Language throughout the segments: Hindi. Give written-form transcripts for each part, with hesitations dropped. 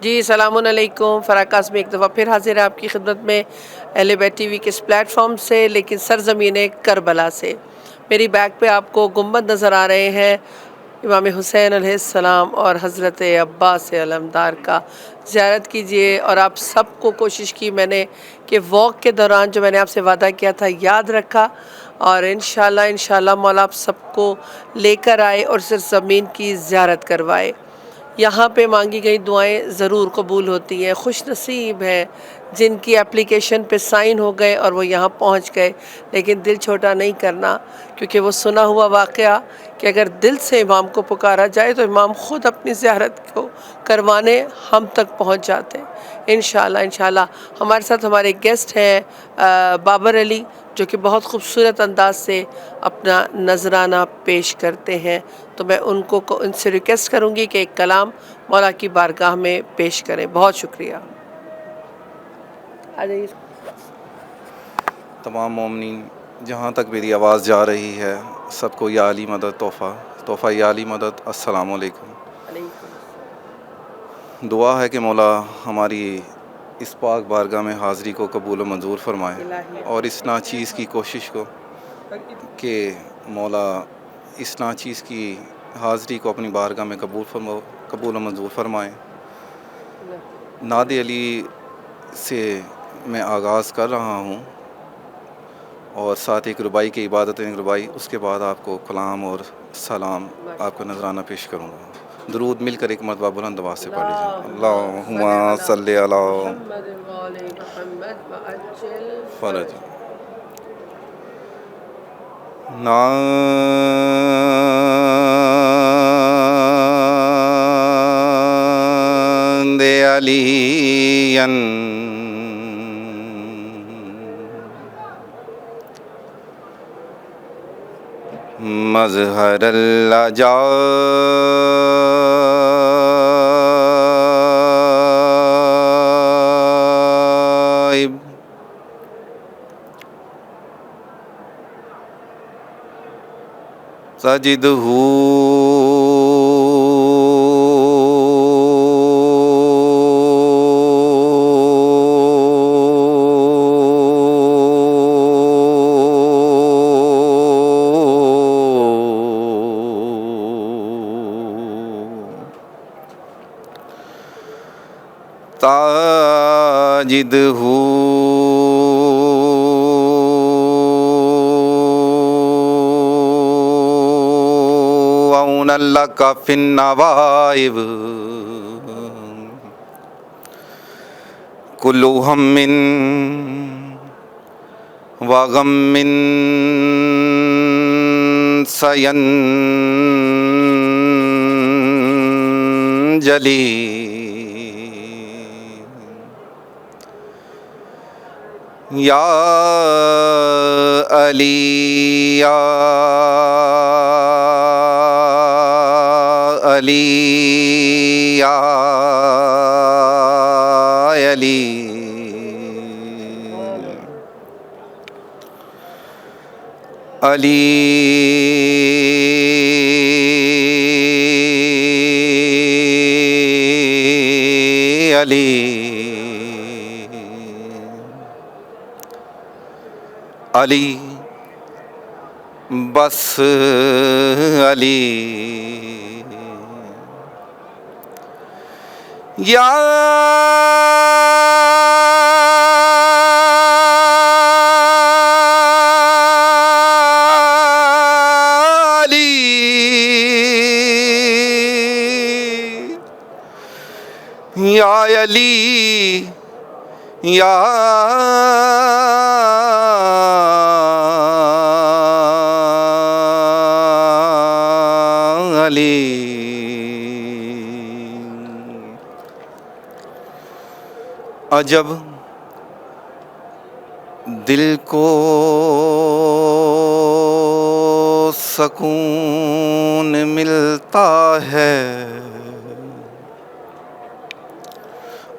जी सलामुन अलैकुम। फ़राकास में एक दफ़ा फिर हाज़िर है आपकी खिदमत में अहले बैत टीवी के इस प्लेटफॉर्म से, लेकिन सरज़मीन करबला से। मेरी बैक पे आपको गुंबद नज़र आ रहे हैं इमाम हुसैन अलैहिस्सलाम और हज़रत अब्बास अलमदार का। ज़ियारत कीजिए। और आप सबको कोशिश की मैंने कि वॉक के दौरान जो मैंने आपसे वादा किया था याद रखा, और इंशाल्लाह मौला आप सबको लेकर आए और सरज़मीन की ज़ियारत करवाए। यहाँ पे मांगी गई दुआएं ज़रूर कबूल होती हैं। खुश नसीब हैं जिनकी एप्लीकेशन पे साइन हो गए और वो यहाँ पहुँच गए। लेकिन दिल छोटा नहीं करना, क्योंकि वो सुना हुआ वाक़या कि अगर दिल से इमाम को पुकारा जाए तो इमाम ख़ुद अपनी ज़ियारत को करवाने हम तक पहुँच जाते हैं। इंशाल्लाह हमारे साथ हमारे गेस्ट हैं बाबर अली, जो कि बहुत खूबसूरत अंदाज से अपना नजराना पेश करते हैं। तो मैं उनसे रिक्वेस्ट करूंगी कि एक कलाम मौला की बारगाह में पेश करें। बहुत शुक्रिया। आ जाइए। तमाम मोमिनीन जहाँ तक मेरी आवाज़ जा रही है, सबको या अली मदद तोहफ़ा या अली मदद। अस्सलाम वालेकुम। दुआ है कि मौला हमारी इस पाक बारगाह में हाज़री को कबूल व मंजूर फरमाए, और इस नाचीज़ की कोशिश को कि मौला इस नाचीज़ की हाज़री को अपनी बारगाह में कबूल व मंजूर फरमाए। नाद अली से मैं आगाज़ कर रहा हूँ, और साथ एक रुबाई की इबादत एक रुबाई, उसके बाद आपको कलाम और सलाम आपका नजराना पेश करूँगा। दरूद मिलकर एक मरतबा बुलंद आवाज़ से पढ़ लीजिए। अल्लाहुम्मा सल्ली अला फरज। नादे अलियन मज़हर अजाइब सजिदहू ताजिदहू औनल्ला का फिन्नवाइब कुल्लु हम्मिन व गम्मिन सयंजली या अली या अली या अली अली अली अली बस अली या अली या अली या अली। अजब दिल को सुकून मिलता है,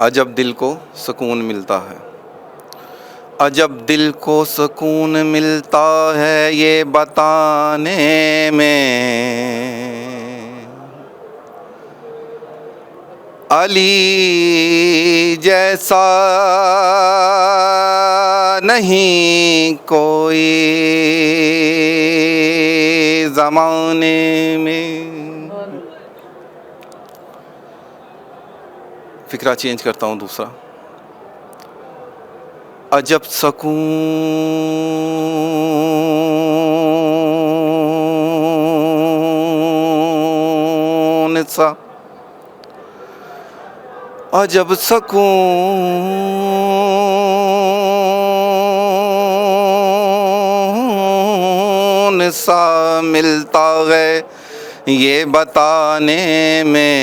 अजब दिल को सुकून मिलता है, अजब दिल को सुकून मिलता है ये बताने में। अली जैसा नहीं कोई ज़माने में। फिक्रा चेंज करता हूँ दूसरा। अजब सकून सा, अजब सकून सा मिलता है ये बताने में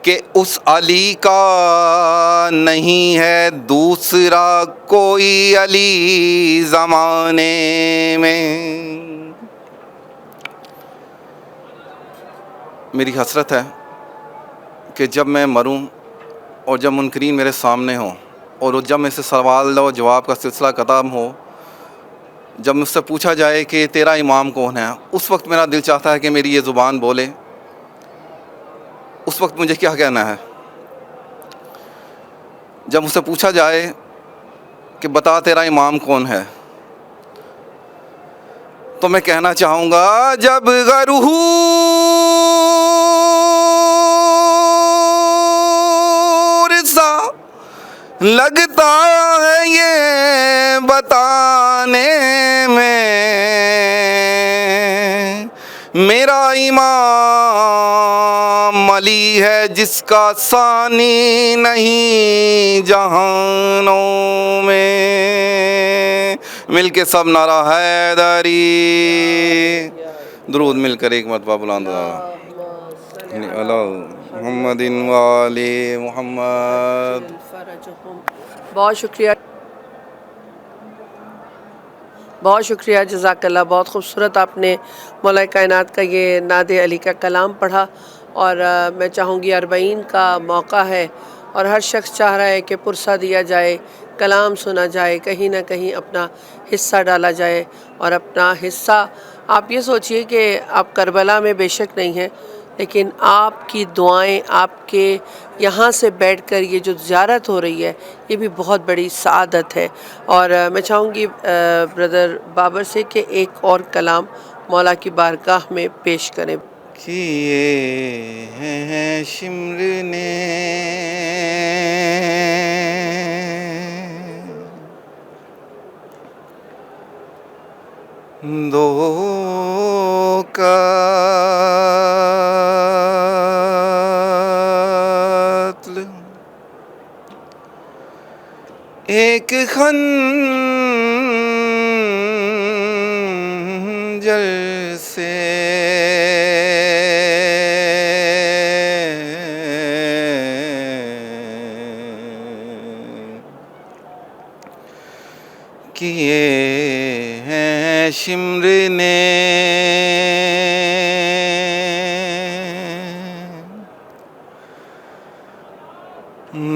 कि उस अली का नहीं है दूसरा कोई अली ज़माने में। मेरी हसरत है कि जब मैं मरूं और जब मुनकरीन मेरे सामने हों और जब मेरे से सवाल और जवाब का सिलसिला ख़त्म हो, जब मुझसे पूछा जाए कि तेरा इमाम कौन है, उस वक्त मेरा दिल चाहता है कि मेरी ये ज़ुबान बोले। उस वक्त मुझे क्या कहना है? जब मुझसे पूछा जाए कि बता तेरा इमाम कौन है, तो मैं कहना चाहूँगा जब गरूर सा लगता है ये बताने में मेरा इमाम अली है जिसका सानी नहीं जहानों में। मिलके सब नारा हैदरी, दुरूद मिलकर एक मरतबा बुलंद अला मुहम्मदिन वाले मुहम्मद। बहुत शुक्रिया, बहुत शुक्रिया, जज़ाकल्लाह। बहुत ख़ूबसूरत आपने मौला कायनात का ये नादे अली का कलाम पढ़ा। और मैं चाहूँगी 40 का मौका है और हर शख्स चाह रहा है कि पुरसा दिया जाए, कलाम सुना जाए, कहीं ना कहीं अपना हिस्सा डाला जाए। और अपना हिस्सा आप ये सोचिए कि आप करबला में बेशक नहीं हैं, लेकिन आपकी दुआएं, आपके यहाँ से बैठकर ये जो ज़ियारत हो रही है, ये भी बहुत बड़ी सआदत है। और मैं चाहूँगी ब्रदर बाबर से कि एक और कलाम मौला की बारगाह में पेश करें। किए हैं शिम्र ने दो कत्ल, एक खंजर से किए हैं शिम्र ने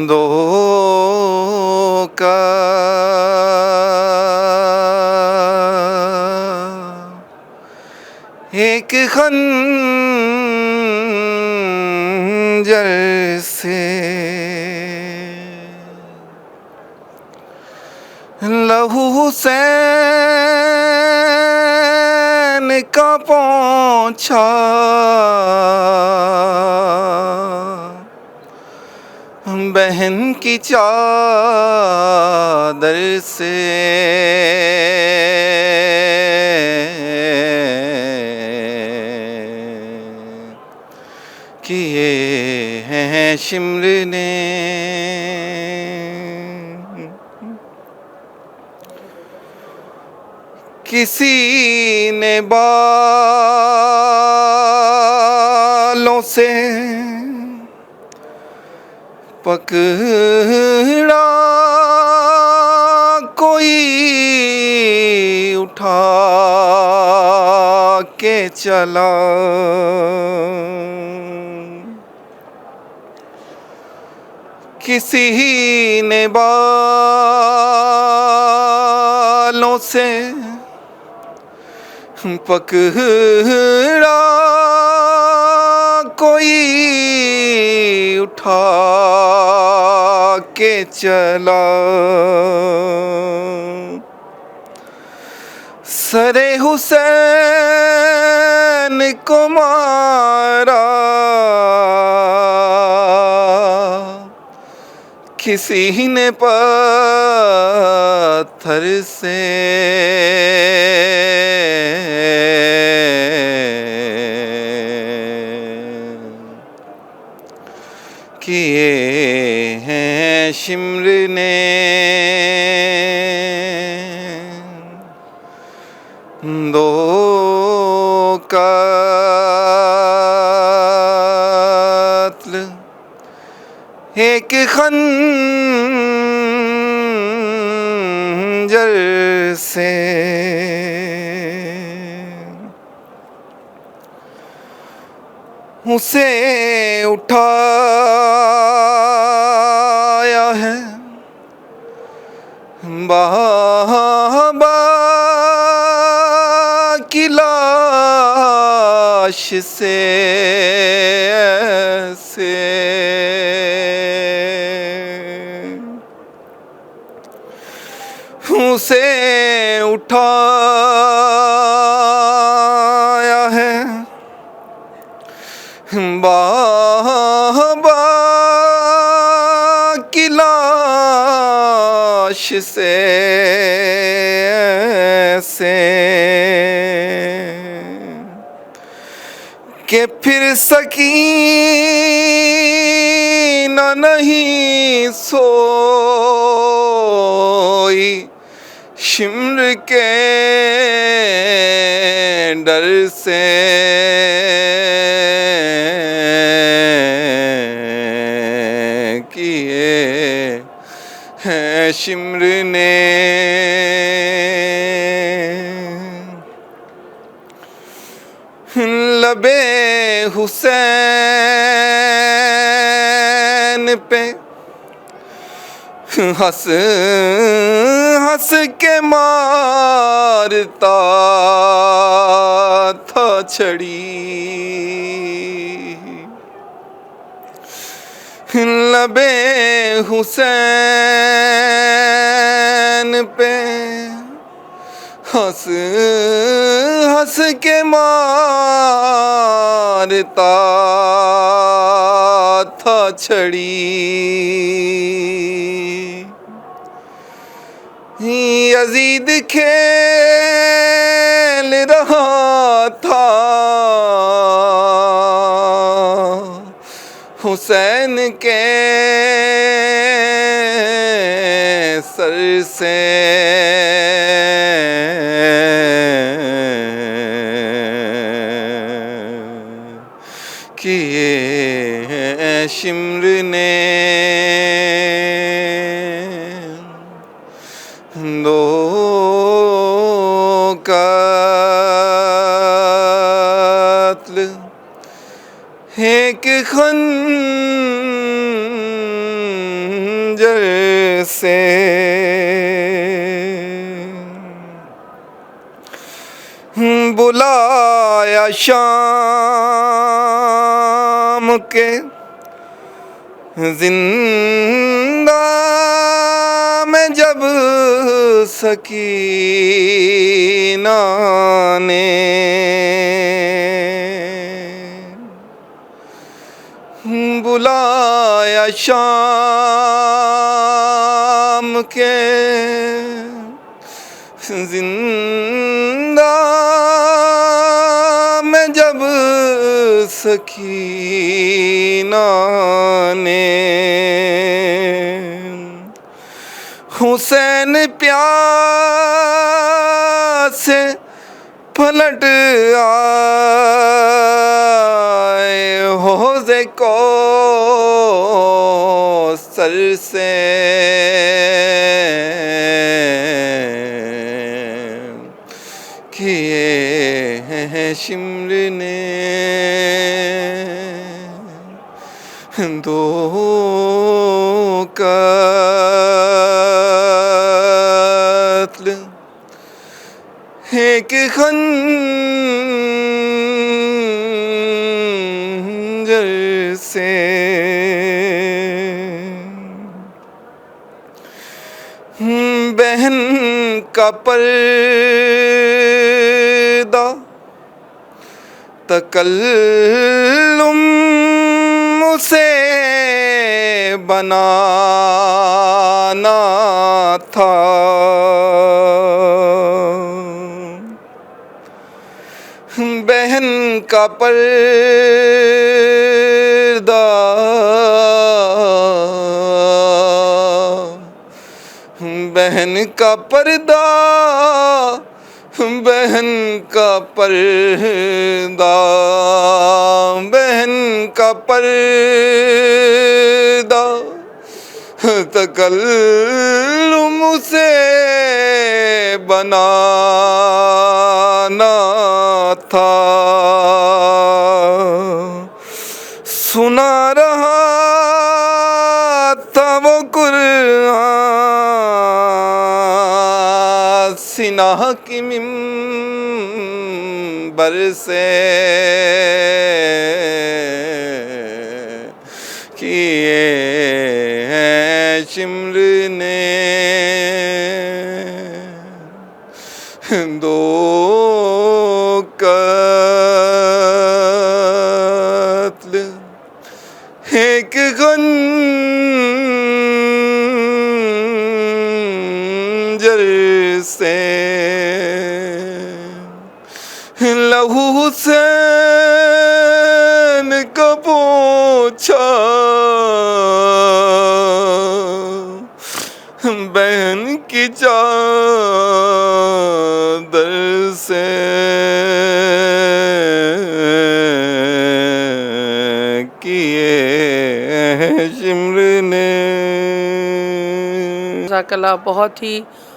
दो का एक खंजर से लहू हुसैन का पहुँचा बहन की चादर से किए हैं शिम्र ने। किसी ने बालों से पकड़ा कोई उठा के चला, किसी ने बालों से पकड़ा कोई उठा के चला, सरे हुसैन को मारा किसी ने पत्थर से, किए हैं शिम्र ने दो कत्ल, एक खंजर से। उसे उठाया है बाबा की लाश से, उसे उठाया है बाबा की लाश से, कि फिर सकीना नहीं सोई शिम्र के डर से, किए हैं शिम्र ने लबे हुसैन पे हंस हंस के मारता था छड़ी, लबे हुसैन पे हंस हंस के मारता था छड़ी। यजीद खेल रहा था हुसैन के सर से, किए हैं शिम्र ने दो कत्ल, एक खंजर से। बुलाया शाम के जिंदा में जब सकीना ने, बुलाया शाम के जिंदा में जब सकीना ने, हुसैन प्यास से पलट आए हौज़े कौसर से, किए हैं शिम्र ने दो कत्ल, एक खंजर से बहन का पर्दा तकल्लुम से बनाना था। बहन का पर्दा बहन का पर्दा बहन का पर्दा बहन का पर्दा तकल्लुम से बनाना था। सुना रहा था वो कुरान सीना की मिंबर से किए हैं शिम्र ने दो कत्ल एक खंजर से। लहू हुसैन का पोंछा बहन की चादर से किए शिम्र ने। जज़ाकल्लाह, बहुत ही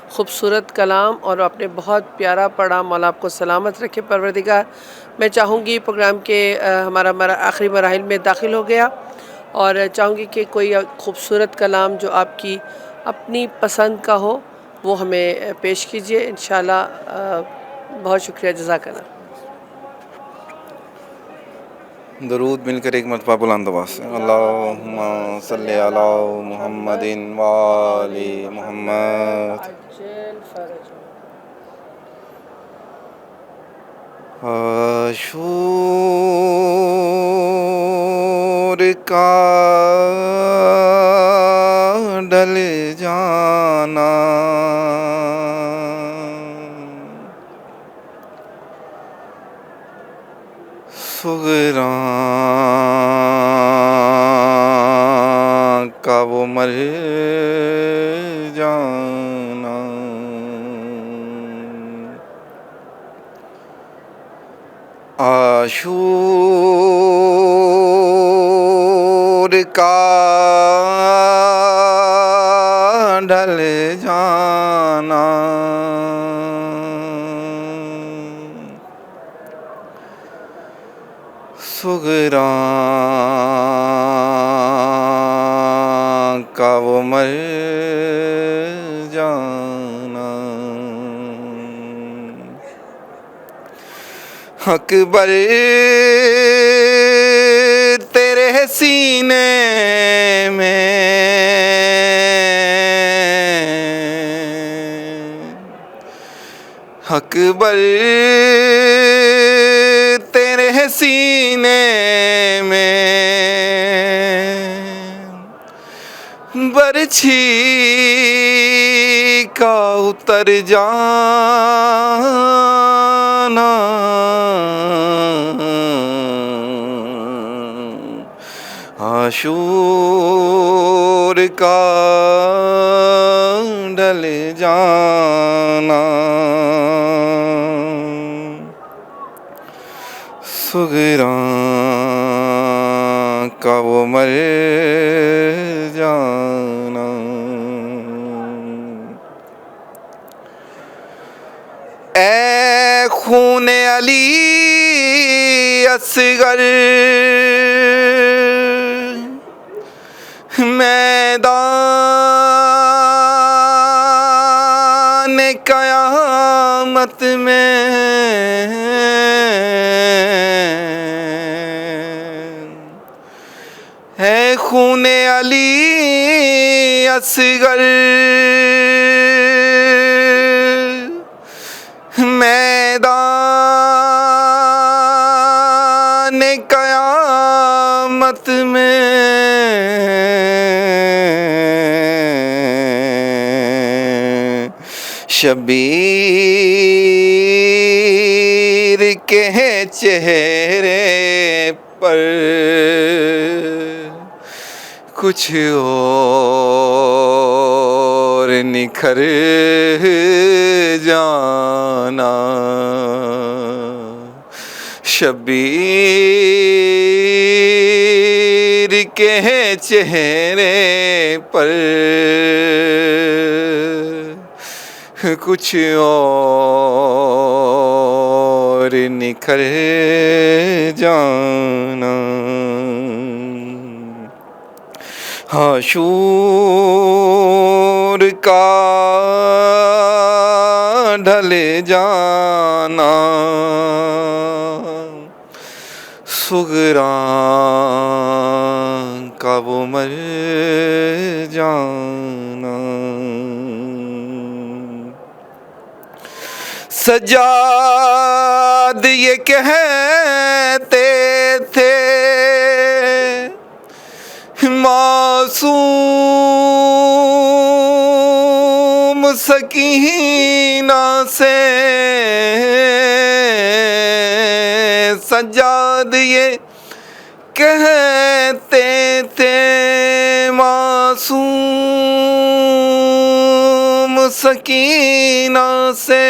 खूबसूरत कलाम और आपने बहुत प्यारा पढ़ा। मौला आपको सलामत रखे परवरदिगार। मैं चाहूँगी प्रोग्राम के हमारा आखिरी मराहिल में दाखिल हो गया और चाहूँगी कि कोई खूबसूरत कलाम जो आपकी अपनी पसंद का हो वो हमें पेश कीजिए इंशाल्लाह। बहुत शुक्रिया, जज़ाकल्लाह। दरूद मिलकर एक मरतबा बुलंद आवाज़ से अल्लाहुम्मा सल्ली अला मुहम्मदिन व आलि मुहम्मद। आशूर का ढल जाना सुगरा का वो मर जाना। आशूर का ढल जाना सुगरा का वो मर जाना। अकबर तेरे सीने में अकबर तेरे सीने में बरछी का उतर जाना। आशूर का ढल जाना सुगरा का वो मर जाना। ऐ खूने अली असगर मैदान क़यामत में है खूने अली असगर मैदान क़यामत में शबीर के चेहरे पर कुछ और निखर जाना। शबीर के चेहरे पर कुछ और निखर जाना। हाशूर का ढल जाना, सुगरा का वो मर जाना। सज्जाद ये कहते थे मासूम सकीना से, सज्जाद ये कहते थे मासूम सकीना से,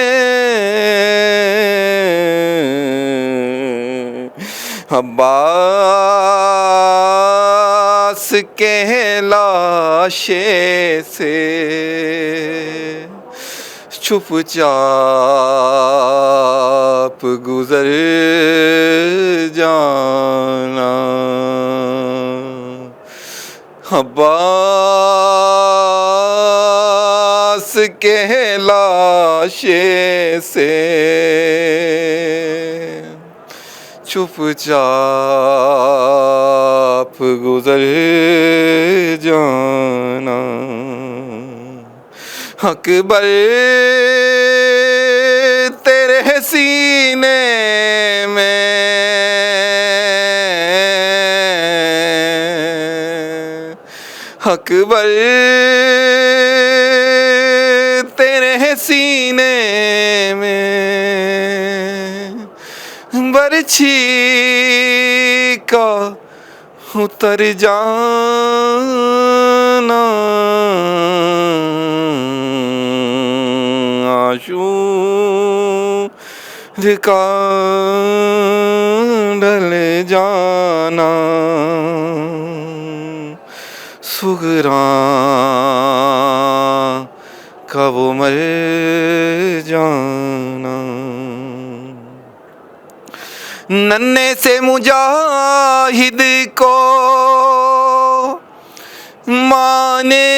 अब्बास के लाशे से चुपचाप गुजर जाना। अब्बास के लाशे से चुपचाप गुजर जाना। अकबर तेरे सीने में अकबर तेरे सीने में बरछी का उतर जाना। आशूर का ढल जाना, सुगरा का वो मर जाना। नन्हे से मुजाहिद को माने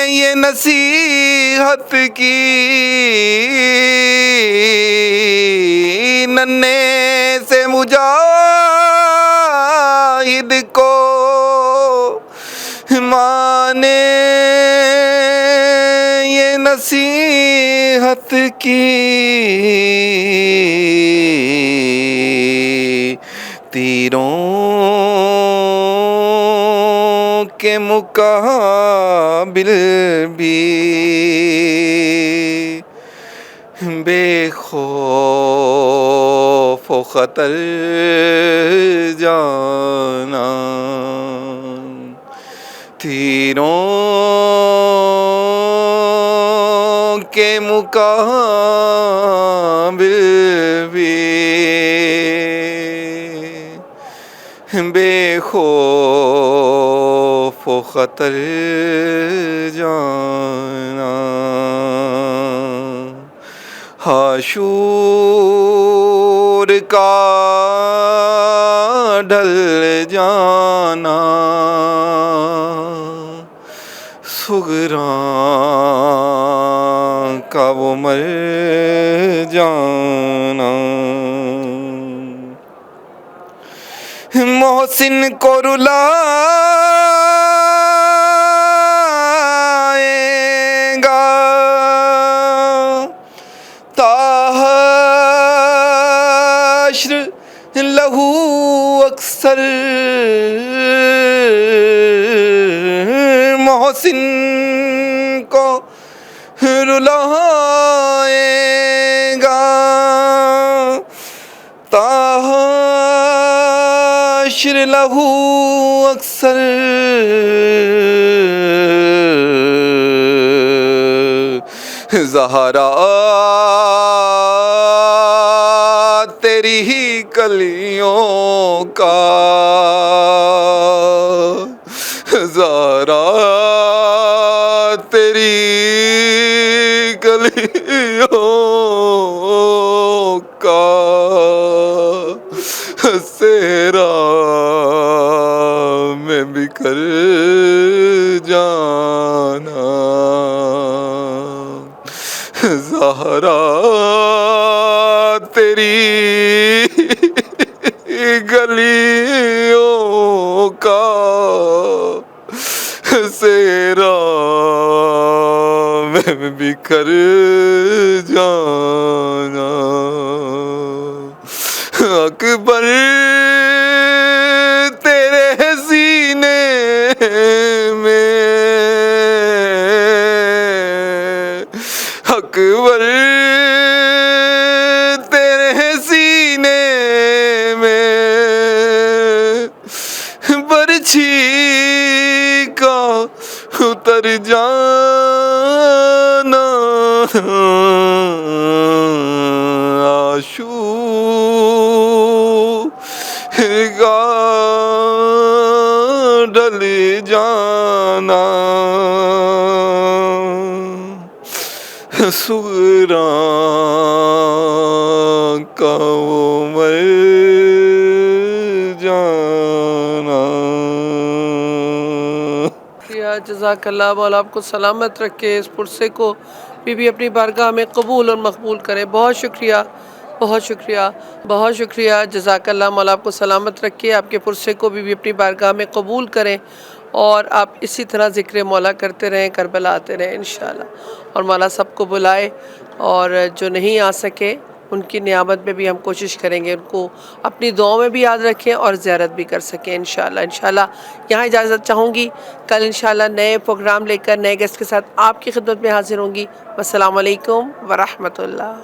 ये नसीहत की, नन्हे से मुजाहिद को माने ये नसीहत की। तीरों के मुकाबिल भी बेखौफ व खतर जाना। तीरों के मुकाबिल भी बेखौफ व खतर जाना। हाशूर का ढल जाना, सुगरा का वो मर जाना। मोहसिन को रुलाएगा ताहश्र लहू अक्सर मोहसिन को रुलाएगा ताहश्र लहू अक्सर ज़हरा तेरी ही कलियों का ज़हरा तेरी कलियों का सेहरा में बिखर जाना ज़हरा तेरी गलियों का सेहरा में बिखर जाना अकबर तेरे सीने में अकबर तेरे सीने में बरछी का उतर जाना आशू का ढल जाना सुगरा का वो मर जाना। जज़ाकल्लाह, मौला आपको सलामत रखे, इस पुरसे को बीबी अपनी बारगाह में कबूल और मकबूल करे। बहुत शुक्रिया, बहुत शुक्रिया, बहुत शुक्रिया। जज़ाकल्लाह, मौला आपको सलामत रखे, आपके पुरसे को बीबी अपनी बारगाह में कबूल करें और आप इसी तरह ज़िक्र मौला करते रहें, करबला आते रहें इंशाअल्लाह। और मौला सबको बुलाए और जो नहीं आ सके उनकी नियामत में भी हम कोशिश करेंगे, उनको अपनी दुआओं में भी याद रखें और ज़ियारत भी कर सकें इंशाअल्लाह। इंशाअल्लाह यहाँ इजाज़त चाहूँगी, कल इंशाअल्लाह नए प्रोग्राम लेकर नए गेस्ट के साथ आपकी खिदमत में हाजिर होंगी। अस्सलामु अलैकुम व रहमतुल्लाह।